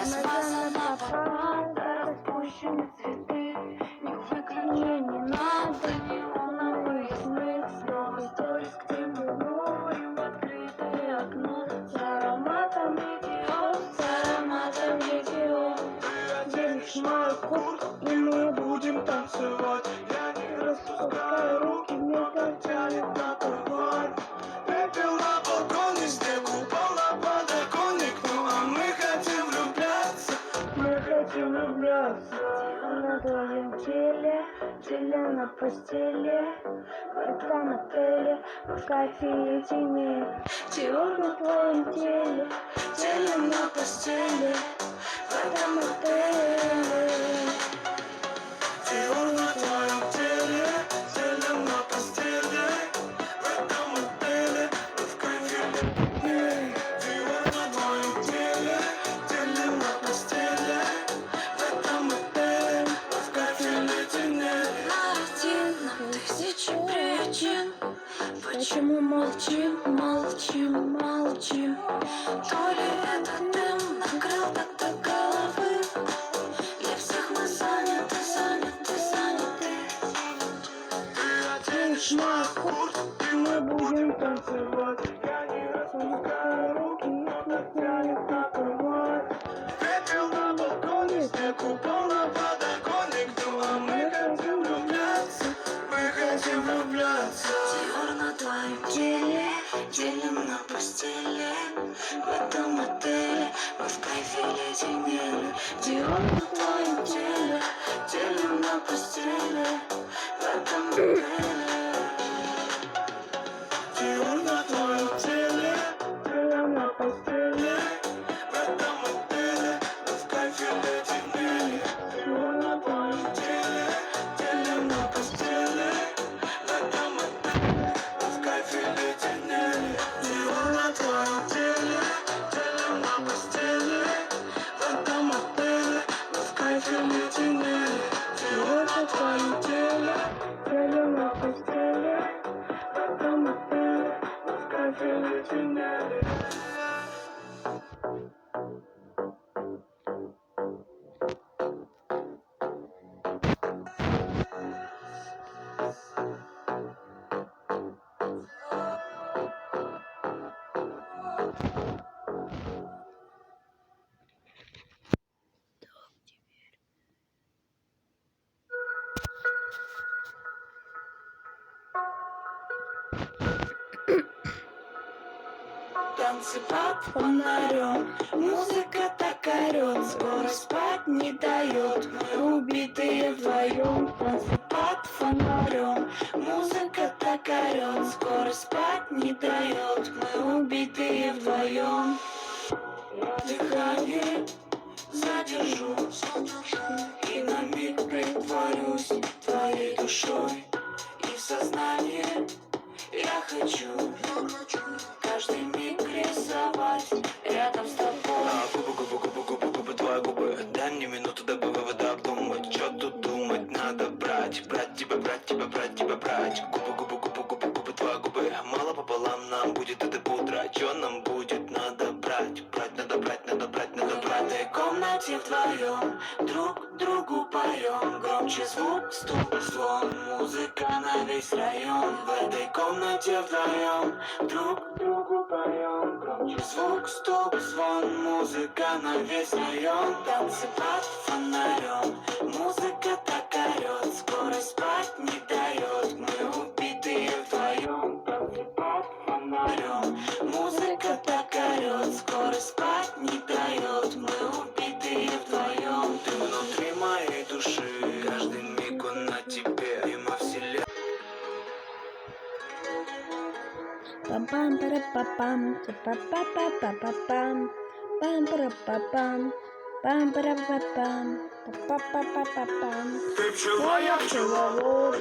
Я смазана помада, распущены цветы. Не выключай, не надо неоновых сны. Снова вторик, где мы новым открытое окно. С ароматом идиот, с ароматом идиот. Ты оденешь мою куртку, и мы будем танцевать. Я не распускаю руки, мне так тянет на кровать. Пепел на балконе, снег упал на подоконник. Ну а мы хотим влюбляться. Мы хотим влюбляться. На твоем теле, теле на постели. В этом отеле, в кайфе и тени. Диор на твоем теле, теле на постели. В этом отеле. Диор на твоем теле, теле на постели. В этом отеле, в кайфе и тени. Диор на твоем теле, теле на постели. В этом отеле, в кайфе и тени. Один на тысячу причин, почему молчим, молчим, молчим. То ли это дым накрыл так до головы. Для всех мы заняты, заняты, заняты. Ты оденешь мою куртку, и мы будем танцевать. Я не распускаю руки, меня тянет на кровать. Пепел на балконе, снег упал на подоконник. Ну а мы хотим влюбляться, мы хотим влюбляться. Диор на твоем теле, теле на постели. В этом отеле мы в кайфе леденели. Диор на твоем теле, теле на постели. В этом отеле. Диор на твоем теле, теле на постели. В этом отеле мы в кайфе леденели. Диор на твоем теле, теле на постели. В этом отеле мы в кайфе леденели. Диор на твоем теле, теле на постели. В этом отеле мы в кайфе леденели. Диор на твоем теле, теле на постели. В этом отеле мы в кайфе леденели. Танцы под фонарем, музыка так орёт, скоро спать не дает. Мы убитые вдвоем. Танцы под фонарем, музыка так орёт, скоро спать не дает. Мы убитые вдвоем. Дыхание задержу и на миг притворюсь твоей душой. И в сознание я хочу каждый миг рисовать рядом с тобой. Губы, твои губы. Дай мне минуту, дабы выводы обдумать. Чё тут думать, надо брать. Брать тебя, брать тебя, брать тебя, брать. Губы, твои губы. Мало пополам нам будет это пудра. Чё нам будет, надо брать. Брать, надо брать, надо брать, надо брать. В этой комнате вдвоем друг другу поем. Громче звук, стук, звон, музыка на весь район. В этой комнате вдвоем друг другу поем. Громче звук, стук, звон, музыка на весь район. Танцы под фонарем, музыка так орёт, скоро спать не дает. Мы убитые вдвоем. Танцы под фонарем, музыка так орёт, скоро спать не дает. Мы убитые вдвоем. Ты внутри моей души, каждый миг он на тебе. Мимо вселенной. Пам пара па пам па па па па па пам пам пара па пам пара па пам па па па па пам. Ты пчела, я пчеловод,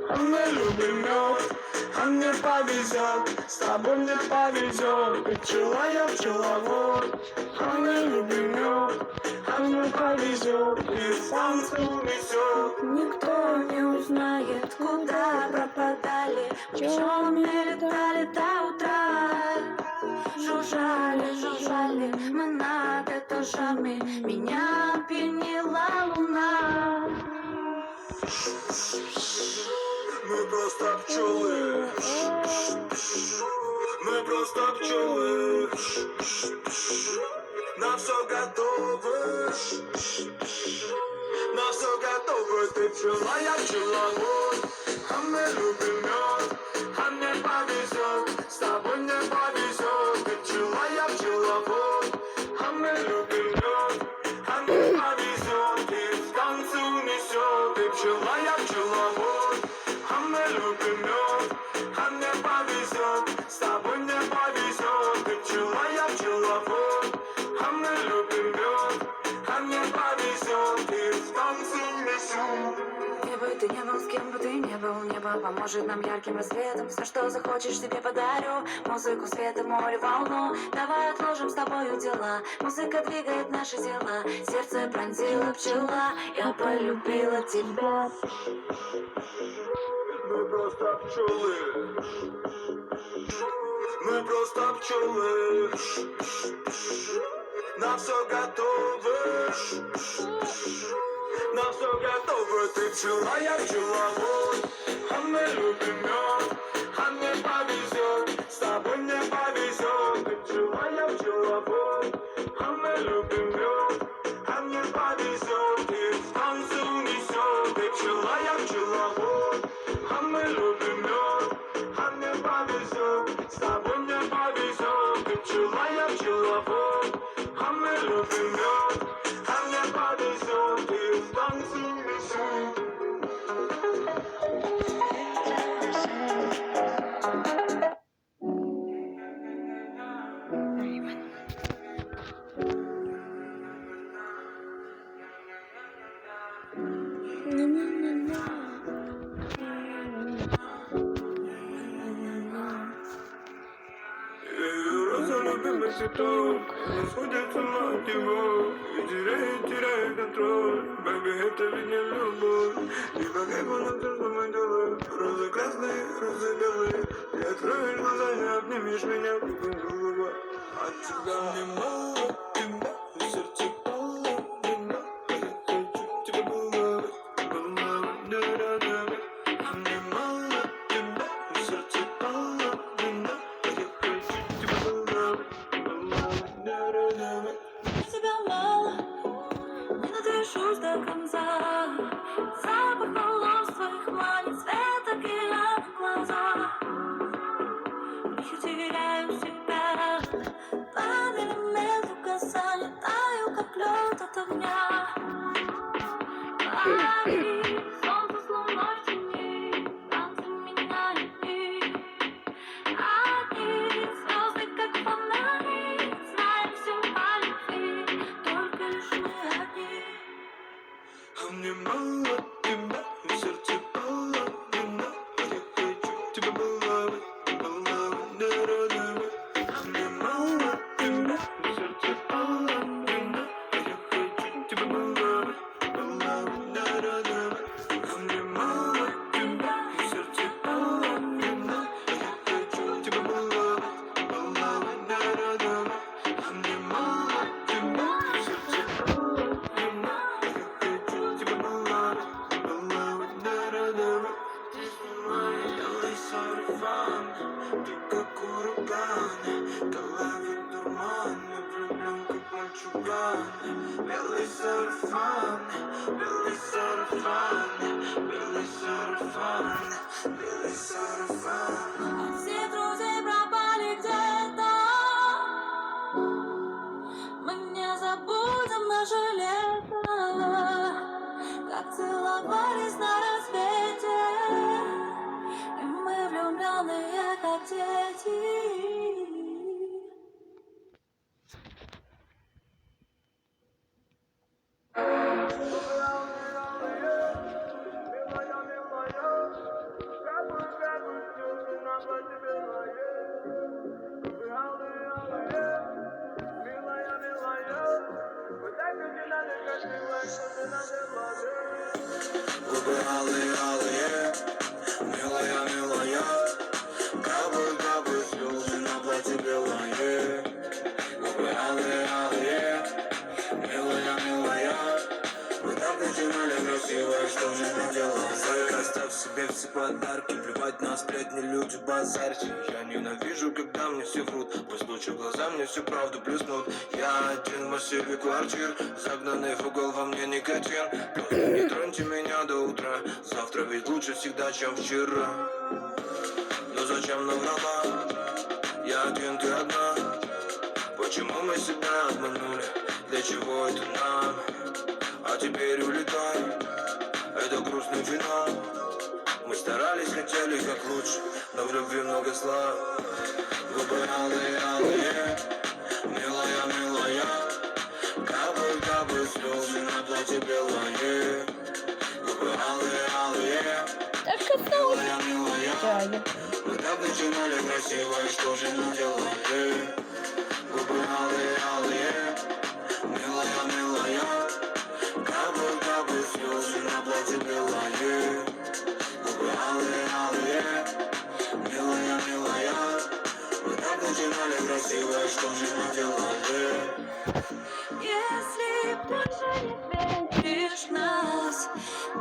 а мы любим мед, а мне повезет, с тобой мне повезет. Ты пчела, я пчеловод, а мы любим мед, а мне повезет, и в танце унесет. Никто не узнает, куда пропадали, в чем летали до утра. Жужжали, жужжали мы над этой этажами меня опьянила луна. Мы просто пчелы. Мы просто пчелы. На все готовы. На все готовы. Ты пчела, я пчеловод. А мы любим мед. А мне повезет. С тобой мне повезет. Ты пчела, я пчеловод. А мы любим мед. А мне повезет. И в танце унесет. Ты пчела, я пчеловод. А мы любим мед. А мне повезет. С тобой мне повезет. Ты пчела, я пчеловод. А мы любим мед. А мне повезет. И в танце унесет. Где бы ты не был, с кем бы ты не был, небо поможет нам ярким рассветом. Все, что захочешь, тебе подарю. Музыку, света, море, волну. Давай отложим с тобою дела. Музыка двигает наши тела. Сердце пронзила пчела. Я полюбила тебя. Мы просто пчелы. Мы просто пчелы. На все готовы. На все готовы. Ты пчела, я пчеловод. А мы любим мед. А мне повезет. С тобой мне повезет. Ты пчела, я пчеловод. А мы любим мед. А мне повезет. И в танце унесет. Ты пчела, я пчеловод. А мы любим мед. А мне повезет. С тобой мне повезет. Ты пчела, я пчеловод. А мы любим мед. А мне повезет. И в танце унесет. Роза любимый цветок, не сходит с ума от него и теряет контроль. Бэби, это ведь не любовь. И как на то, что мы делаем. Розы красные, розы белые. Ты откроешь глаза, не обнимешь меня, кругом голова. От тебя мне мало, тебя, и сердце половина. А я хочу тебя баловать, баловать, да-да-да. А мне мало тебя, и сердце половина. А я хочу тебя баловать, баловать, да-да-да. Тебя мало, не надышусь до конца. Запах волос твоих манит, цвет океана в глаза. Я теряю себя, пламя элементов касания, таю, как лед от огня. Пари, солнце с луной в тени, танцы меня люби. Одни звезды, как фонари, знаем все о любви, только лишь мы одни. А мне мало тебя, и сердце половина. А я хочу тебя баловать, баловать, да-да-да. А мне мало тебя, и сердце половина. А я хочу тебя баловать, баловать, да-да-да. А мне мало тебя, и сердце половина. А я хочу тебя баловать, баловать, да-да-да. А мне мало тебя, и сердце половина. А я хочу тебя баловать, баловать, да-да-да. Ты снимай белый сарафан, ты как ураган, голове дурман, я влюблен как мальчуган. Белый сарафан, белый сарафан, белый сарафан, белый сарафан. Все друзья пропали где-то. Мы не забудем наше лето, как целовались на рассвете. И мы влюбленные, как дети. сердце подарки, плевать на сплетни, люди базарьте. Я ненавижу, когда мне все врут, по случаю глаза мне всю правду плеснут. Я один в массиве квартир, загнанный в угол, во мне никотин. Просто не троньте меня до утра, завтра ведь лучше всегда, чем вчера. Но зачем наврала? Я один, ты одна. Почему мы себя обманули? Для чего это нам? А теперь улетай, это грустный финал. Мы старались, хотели как лучше, но в любви много зла. Губы алые, алые, милая, милая. Капают, капают слезы на платье белое. Губы алые, алые, милая, милая. Мы так начинали красиво, и что же мы делали? Губы алые, алые, милая, милая. Капают, капают слезы на платье белое. Губы алые, алые, милая, милая. Мы так начинали красиво, и что же мы делали? Если больше не веришь в нас,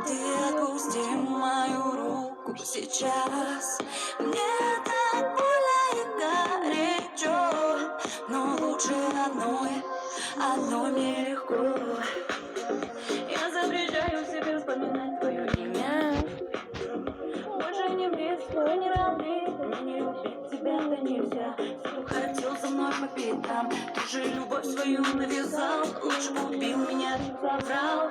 ты отпусти мою руку сейчас. Мне так больно и горячо, но лучше одной мне легко. Я запрещаю себе вспоминать твое имя. Больше не близко, не равны, не любить тебя-то нельзя. Кто хотел за мной по пятам, ты же любовь свою навязал. Лучше бы убил меня, чем забрал.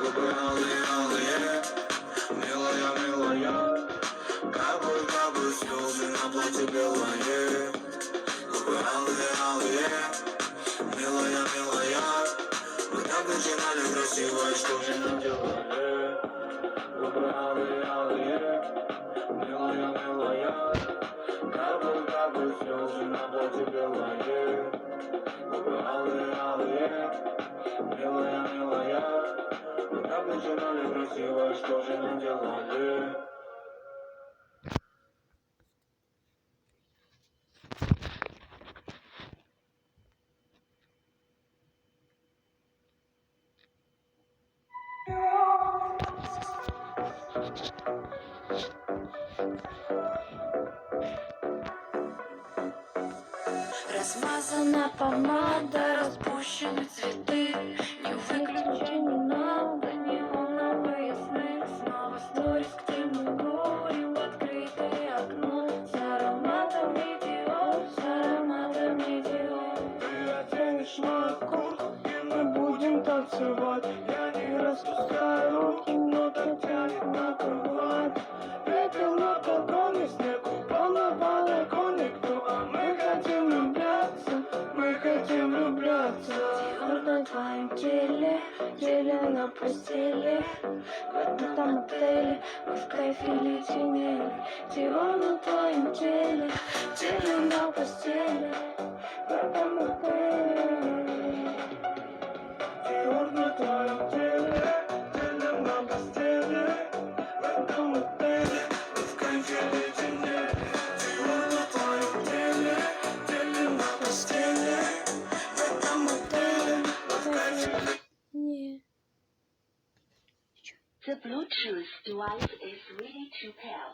Губы алые, алые, милая, милая. Капают, капают слезы на платье белое. Губы алые, алые, милая, милая. Мы так начинали красиво, и что же нам делали? Губы алые, алые, милая, милая. Капают, капают слезы на платье белое. Губы алые, алые, милая, милая. Мы так начинали красиво, и что же нам делали? Размазана помада, распущены цветы. Не выключи, не надо, неоновые сны. Снова сторис к темному и в открытое окно. С ароматом метеор, с ароматом метеор. Ты оценишь мою куртку, и мы будем танцевать. Я не распускаю руки, но так тянет на кровать. Пепел, алкогольный снег упал на балконе. Кто? А мы хотим влюбляться, мы хотим влюбляться. Диор на твоем теле, теле на постели. В этом там отеле мы в кайфе летели. Диор на твоем теле, теле на постели. В этом отеле. Диор на твоем теле, теле на постели. В этом отеле мы в кайфе летели. Диор на твоем теле, теле на постели. В этом отеле мы в кайфе летели. Не. The Bluetooth device is ready to pair.